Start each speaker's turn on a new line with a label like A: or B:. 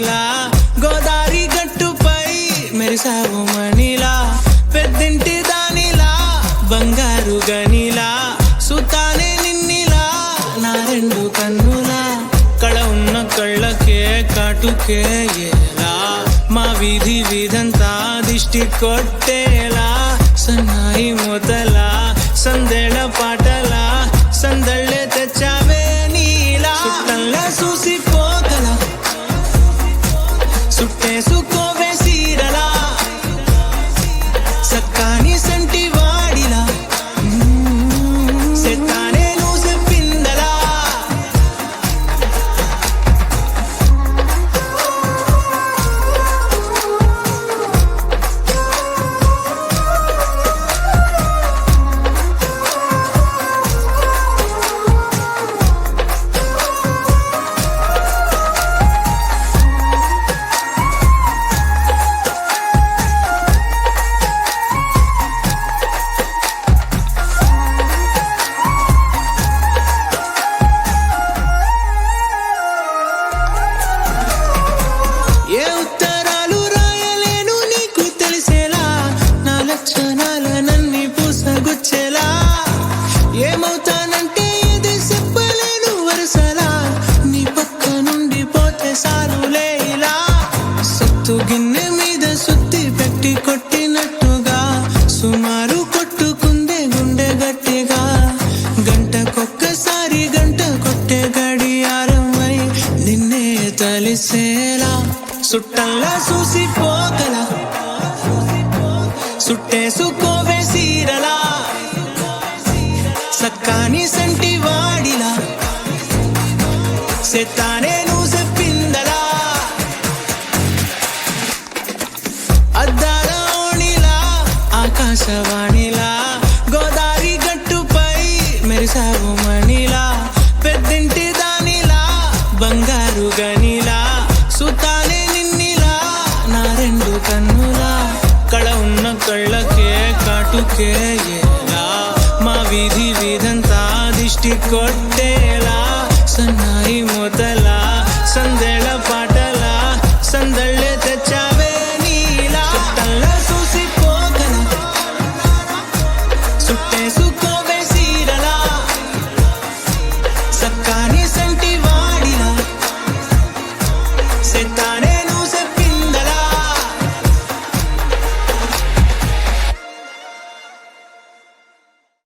A: వాణిలా గోదారి గట్టుపై మెరిసావు మణిలా పెద్దింటి దానిలా బంగారు గనిలా సుతానే నిన్నిలా నా రెండు కన్నులా కళ ఉన్న కళ్ళకే కాటుకే ఎలా మా వీధి వీధంతా దిష్టి కొట్టేలా సన్నాయి మొదలా సందెళ పాటలా సందళ్ళే తెచ్చావే నీలా సుట్టంలా చూసిపోగల సుట్టేసుకోవే సీరలా సక్కాని సంటి వాడిలా సెత్తానే నువ్వు చెప్పిందలా ఏ ఉత్తరాలు రాయలేను నీకు తెలిసేలా నా లక్షణాలనన్నీ పూసగుచ్చేలా ఏమవుతానంటే ఇది చెప్పలేను వరుసలా నీ పక్క నుండి పోతే సారులే ఇలా సత్తు గిన్నె మీద సుత్తి పెట్టి కొట్టినట్టుగా సుమారు కొట్టుకుందే గుండె గట్టిగా గంటకొక్కసారి గంట కొట్టే గడియారమై నిన్నే తలిసేలా సుట్టంలా చూసిపోగల సుట్టేసుకోవే సీరలా సక్కాని సంటి వాడిలా సెత్తానే నువ్వు చెప్పిందలా అద్దాల ఓణిలా ఆకాశవాణిలా గోదారి గట్టుపై మెరిసావు మణిలా పెద్దింటి దానిలా బంగారు గనిలా సుతానే నిన్నిలా నా రెండు కన్నులా కళ ఉన్న కళ్ళకే కాటుకే ఎలా మా వీధి వీధంతా దిష్టి కొట్ట